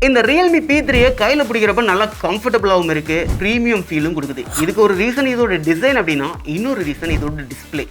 இந்த Realme P3 கையில் பிடிக்கிறப்ப நல்லா கம்ஃபர்டபுளாகவும் இருக்கு, ப்ரீமியம் ஃபீலும் கொடுக்குது. இதுக்கு ஒரு ரீசன் இதோட டிசைன் அப்படின்னா, இன்னொரு ரீசன் இதோட டிஸ்பிளே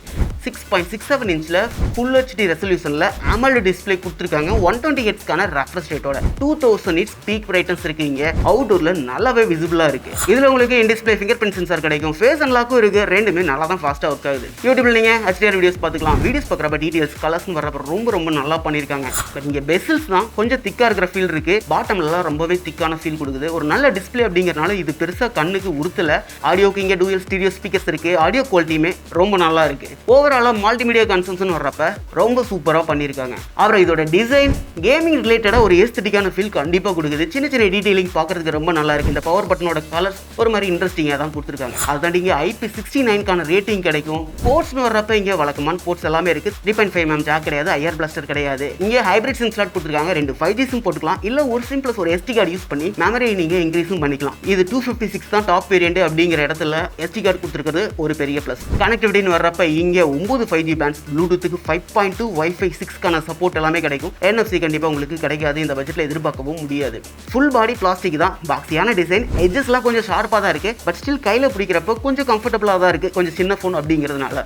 6.67 இன்ச்சில் ஃபுல் ஹெச்டி ரெசல்யூஷனில் AMOLED டிஸ்பிளே கொடுத்துருக்காங்க. 120 ஹெட்ஸ்க்கான ரெஃப்ரெஷ் ரேட்டோட 2000 நிட்ஸ் பீக் பிரைட்னஸ் இருக்கு. இங்கே அவுட்டோரில் நல்லாவே விசிபிளாக இருக்கு. இதில் உங்களுக்கு in display finger print sensor கிடைக்கும், ஃபேஸ் அன்லாக்கும் இருக்கு. ரெண்டுமே நல்லா தான் ஃபாஸ்ட்டாக ஒர்க் ஆகுது. யூடியூப்ல நீங்கள் HDR வீடியோஸ் பார்த்துக்கலாம். வீடியோஸ் பார்க்குறப்ப டீடைல்ஸ் கலர்ஸ்னு வர்றப்ப ரொம்ப நல்லா பண்ணியிருக்காங்க. பட் இங்கே பெசல்ஸ் தான் கொஞ்சம் திக்காக இருக்கிற ஃபீல் இருக்கு. பாட்டம்லாம் ரொம்பவே திக்கான ஃபீல் கொடுக்குது. ஒரு நல்ல டிஸ்பிளே அப்படிங்கிறனால இது பெருசாக கண்ணுக்கு உறுத்தல. ஆடியோக்கு இங்கே டூயல் ஸ்டீரியோ ஸ்பீக்கர்ஸ் இருக்கு. ஆடியோ குவாலிட்டியுமே ரொம்ப நல்லா இருக்கு. ஓவராலாக மல்டிமீடியா கன்சம்ஷன் வர்றப்ப ரொம்ப சூப்பராக பண்ணியிருக்காங்க. அப்புறம் இதோட டிசைன் கேமிங் ரிலேட்டடாக ஒரு எஸ்தட்டிக்கான ஃபீல் கண்டிப்பாக கொடுக்குது. சின்ன டீடைலிங் பார்க்கறதுக்கு ரொம்ப நல்லா இருக்கு. இந்த பவர் பட்டனோட கலர்ஸ் ஒரு மாதிரி இன்ட்ரெஸ்டிங்காக தான் கொடுத்துருக்காங்க. அதுதான் இங்கே IP69 ரேட்டிங் கிடைக்கும். போர்ட்ஸ்னு வர்றப்ப இங்கே வழக்கமான போர்ட்ஸ் எல்லாமே இருக்கு. 3.5mm ஜாக் கிடையாது, ஐஆர் பிளாஸ்டர் கிடையாது. இங்கே ஹைபிரிட் சிம் ஸ்லாட் கொடுத்துருக்காங்க. 2 5G சிம் போட்டுக்கலாம், இல்லை ஒரு சிம் ப்ளஸ் ஒரு SD கார்டு யூஸ் பண்ணி மெமரி நீங்க இன்க்ரீஸும் பண்ணிக்கலாம். இது 256 தான் டாப் வேரியன்ட் அப்படிங்கிற இடத்துல SD கார்டு கொடுத்துருக்கிறது ஒரு பெரிய பிளஸ். கனெக்டிவிட்டின்னு வர்றப்ப இங்கே 9 5G பேண்ட்ஸ், ப்ளூடூத்துக்கு 5.2, Wi-Fi 6க்கான சப்போர்ட் எல்லாமே கிடைக்கும். NFC கண்டிப்பாக உங்களுக்கு கிடைக்காது, இந்த பட்ஜெட்டில் எதிர்பார்க்கவும் முடியாது. ஃபுல் பாடி பிளாஸ்டிக் தான், பாக்ஸியான டிசைன், எட்ஜஸ்லாம் கொஞ்சம் ஷார்ப்பாக தான் இருக்கு. பட் ஸ்டில் கையில் பிடிக்கிறப்ப கொஞ்சம் கம்ஃபர்டபுளாக தான் இருக்கு, கொஞ்சம் சின்ன ஃபோன் அப்படிங்கிறதுனால.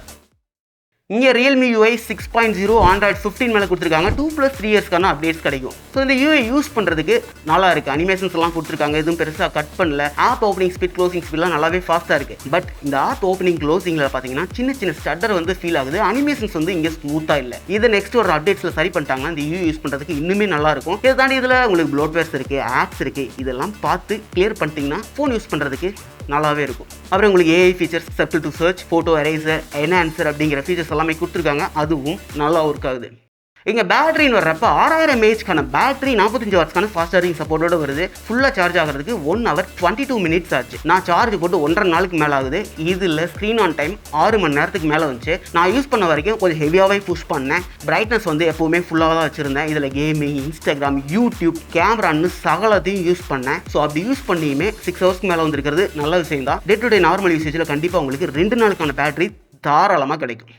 இங்கே Realme UI 6.0 Android 15 மேலே கொடுத்துருக்காங்க. 2+3 இயர்ஸ்க்கான அப்டேட்ஸ் கிடைக்கும். ஸோ இந்த UI யூஸ் பண்ணுறதுக்கு நல்லா இருக்குது. அனிமேஷன்ஸ் எல்லாம் கொடுத்துருக்காங்க, எதுவும் பெருசாக கட் பண்ணல. ஆப் ஓப்பனிங் ஸ்பீட், க்ளோசிங் ஸ்பீட்லாம் நல்லாவே ஃபாஸ்ட்டாக இருக்குது. பட் இந்த ஆப் ஓப்பனிங் க்ளோசிங்கில் பார்த்தீங்கன்னா சின்ன ஸ்டட்டர் வந்து ஃபீல் ஆகுது. அனிமேஷன்ஸ் வந்து இங்கே ஸ்மூத்தாக இல்லை. இதை நெக்ஸ்ட் ஒரு அப்டேட்ஸில் சரி பண்ணிட்டாங்கன்னா இந்த UI யூஸ் பண்ணுறதுக்கு இன்னுமே நல்லா இருக்கும். இதை தாண்டி இதில் உங்களுக்கு ப்ளோட்வேர்ஸ் இருக்குது, ஆப்ஸ் இருக்குது. இதெல்லாம் பார்த்து கிளியர் பண்ணிட்டீங்கன்னா ஃபோன் யூஸ் பண்ணுறதுக்கு நல்லாவே இருக்கும். அப்புறம் உங்களுக்கு AI features, circle to search, photo eraser, enhancer அப்படிங்கிற ஃபீச்சர்ஸ் எல்லாமே கொடுத்துருக்காங்க. அதுவும் நல்லா ஒர்க் ஆகுது. இங்கே பேட்டரின்னு வர்றப்ப 6000 mAhக்கான பேட்டரி 45 வாட்ஸ்க்கான ஃபாஸ்ட் சார்ஜிங் சப்போர்ட்டோட வருது. ஃபுல்லாக சார்ஜ் ஆகிறதுக்கு 1 hour 22 minutes ஆச்சு. நான் சார்ஜ் போட்டு 1.5 நாளுக்கு மேலே ஆகுது. இதில் ஸ்க்ரீன் ஆன் டைம் 6 மணி நேரத்துக்கு மேலே வந்துச்சு. நான் யூஸ் பண்ண வரைக்கும் கொஞ்சம் ஹெவியாகவே புஷ் பண்ணேன். பிரைட்னஸ் வந்து எப்போவுமே ஃபுல்லாக தான் வச்சுருந்தேன். இதில் கேமிங், இன்ஸ்டாகிராம், யூடியூப், கேமரான்னு சகலத்தையும் யூஸ் பண்ணேன். ஸோ அப்படி யூஸ் பண்ணியுமே 6 ஹவர்ஸ்க்கு மேலே வந்துருக்கிறது நல்ல விஷயம் தான். டே டு டே நார்மல் யூசேஜில் கண்டிப்பாக உங்களுக்கு 2 நாளுக்கான பேட்டரி தாராளமாக கிடைக்கும்.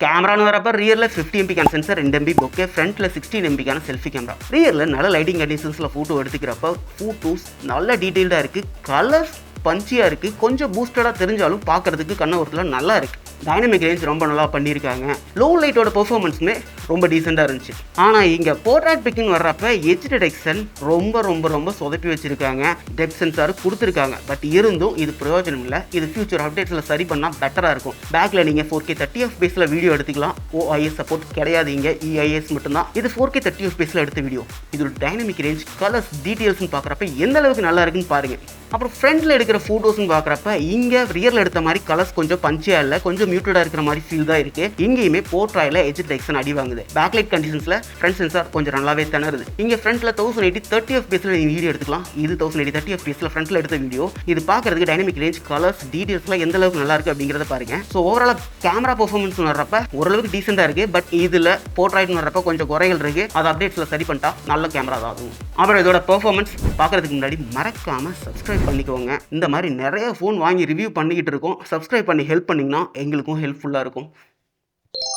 கேமரான்னு வரப்போ ரியரில் 50 MP சென்சர், 2 MB பொக்கே, ஃப்ரண்ட்டில் 16 MP செல்ஃபி கேமரா. ரியரில் நல்ல லைட்டிங் கண்டிஷன்ஸில் ஃபோட்டோ எடுத்துக்கிறப்ப ஃபோட்டோஸ் நல்ல டீட்டெயில்டாக இருக்குது, கலர்ஸ் பஞ்சியாக இருக்குது, கொஞ்சம் பூஸ்டடாக தெரிஞ்சாலும் பார்க்குறதுக்கு கண்ண ஒருத்தில் நல்லா இருக்குது. டைனமிக் ரேஞ்ச் ரொம்ப நல்லா பண்ணியிருக்காங்க. லோ லைட்டோட பெர்ஃபார்மன்ஸுமே ரொம்ப டீசெண்டாக இருந்துச்சு. ஆனால் இங்கே போர்ட்ரேட் பிக்கிங் வர்றப்ப எட்ஜ் டிடெக்ஷன் ரொம்ப சொதப்பி வச்சுருக்காங்க. டெப்த் சென்சார் கொடுத்துருக்காங்க. பட் இருந்தும் இது பிரயோஜனம் இல்லை. இது ஃபியூச்சர் அப்டேட்ஸில் சரி பண்ணால் பெட்டராக இருக்கும். பேக்கில் நீங்கள் 4K 30 FPS வீடியோ எடுத்துக்கலாம். OIS சப்போர்ட் கிடையாது, இங்கே EIS மட்டும்தான். இது 4K 30 FPS எடுத்த வீடியோ. இதோட டைனமிக் ரேஞ்ச், கலர்ஸ், டீட்டெயில்ஸ்னு பார்க்குறப்ப எந்த அளவுக்கு நல்லா இருக்குன்னு பாருங்கள். அப்புறம் ஃப்ரண்ட்டில் எடுக்கிற ஃபோட்டோஸ்ன்னு பார்க்குறப்ப இங்கே ரியரில் எடுத்த மாதிரி கலர்ஸ் கொஞ்சம் பஞ்சியாக இல்லை, கொஞ்சம் மியூட்டடாக இருக்கிற மாதிரி ஃபீல் தான் இருக்குது. இங்கேயுமே போர்ட்ராயில் எட்ஜ் டிடெக்ஷன் அடி வாங்குது. பேக்லைட் கண்டிஷன்ஸில் ஃப்ரண்ட் சென்சார் கொஞ்சம் நல்லாவே திணறுது. இங்கே ஃப்ரண்ட்டில் 1080 30 FPS நீங்கள் வீடியோ எடுத்துக்கலாம். இது 1080 30 FPS ஃப்ரண்ட்டில் எடுத்த வீடியோ. இது பார்க்குறதுக்கு டைனமிக் ரேஞ்ச், கலர்ஸ், டீட்டெயில்ஸ்லாம் எந்த அளவுக்கு நல்லா இருக்குது அப்படிங்கிறத பாருங்கள். ஸோ ஓவரால் கேமரா பெர்ஃபார்மன்ஸ் வர்றப்ப ஓரளவுக்கு டீசெண்டாக இருக்குது. பட் இதில் போர்ட்ராய்ட்னு வர்றப்ப கொஞ்சம் குறைகள் இருக்குது. அது அப்டேட்ஸில் சரி பண்ணிட்டா நல்ல கேமரா தான் அதுவும். அப்புறம் இதோட பெர்ஃபார்மன்ஸ் பார்க்குறதுக்கு முன்னாடி மறக்காமல் சப்ஸ்கிரைப் பண்ணிக்கோங்க. இந்த மாதிரி நிறைய ஃபோன் வாங்கி ரிவ்யூ பண்ணிக்கிட்டு இருக்கோம். சப்ஸ்கிரைப் பண்ணி ஹெல்ப் பண்ணிங்கன்னா எங்களுக்கும் ஹெல்ப்ஃபுல்லாக இருக்கும்.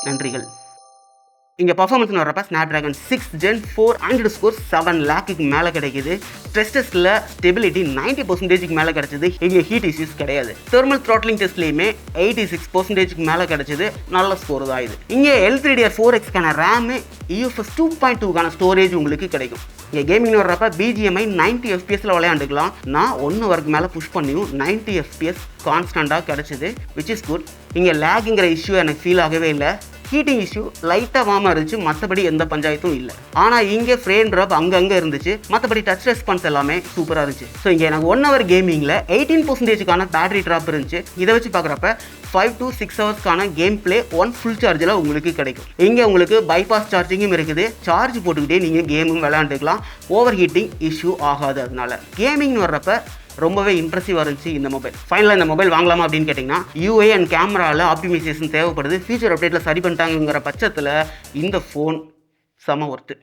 நன்றிகள். இங்கே பர்ஃபார்மன்ஸ் வர்றப்ப Snapdragon 6 Gen 4 ஆண்ட்ராய்டு ஸ்கோர் 7 lakhக்கு மேலே கிடைக்குது. ஸ்ட்ரெஸ் டெஸ்ட்டில் ஸ்டெபிலிட்டி 90% மேலே கிடச்சிது. இங்கே ஹீட் இஷ்யூஸ் கிடையாது. தெர்மல் த்ராட்லிங் டெஸ்ட்லேயுமே 86% மேலே கிடச்சிது. நல்ல ஸ்கோர் தான் இது. இங்கே L3DDR4Xக்கான ரேமு, UFS 2.2க்கான ஸ்டோரேஜ் உங்களுக்கு கிடைக்கும். இங்கே கேமிங் வர்றப்ப BGMI 90 FPSல விளையாண்டுக்கலாம். நான் 1 hourக்கு மேலே புஷ் பண்ணியும் 90 FPS கான்ஸ்டண்ட்டாக கிடச்சிது, விச் இஸ் குட். இங்கே லேக்குங்கிற இஷ்யூ எனக்கு ஃபீல் ஆகவே இல்லை. ஹீட்டிங் இஷ்யூ லைட்டாக வார்மாக இருந்துச்சு, மற்றபடி எந்த பஞ்சாயத்தும் இல்லை. ஆனால் இங்கே ஃப்ரேம் ட்ராப் அங்கங்கே இருந்துச்சு, மற்றபடி டச் ரெஸ்பான்ஸ் எல்லாமே சூப்பராக இருந்துச்சு. ஸோ இங்கே எனக்கு 1 hour கேமிங்கில் 18%க்கான பேட்டரி ட்ராப் இருந்துச்சு. இதை வச்சு பார்க்குறப்ப 5 to 6 ஹவர்ஸ்க்கான கேம் பிளே 1 ஃபுல் சார்ஜில் உங்களுக்கு கிடைக்கும். இங்கே உங்களுக்கு பைபாஸ் சார்ஜிங்கும் இருக்குது. சார்ஜ் போட்டுக்கிட்டே நீங்கள் கேமும் விளையாண்டுக்கலாம். ஓவர் ஹீட்டிங் இஷ்யூ ஆகாது. அதனால கேமிங்னு வர்றப்ப ரொம்பவே இம்ப்ரெசிவாக இருந்துச்சு இந்த மொபைல். ஃபைனலாக இந்த மொபைல் வாங்கலாமா அப்படின்னு கேட்டிங்கன்னா, UI அண்ட் கேமராவில் ஆப்டிமைசேஷன் தேவைப்படுது. ஃபியூச்சர் அப்டேட்டில் சரி பண்ணிட்டாங்கிற பட்சத்தில் இந்த ஃபோன் செம ஒர்த்து.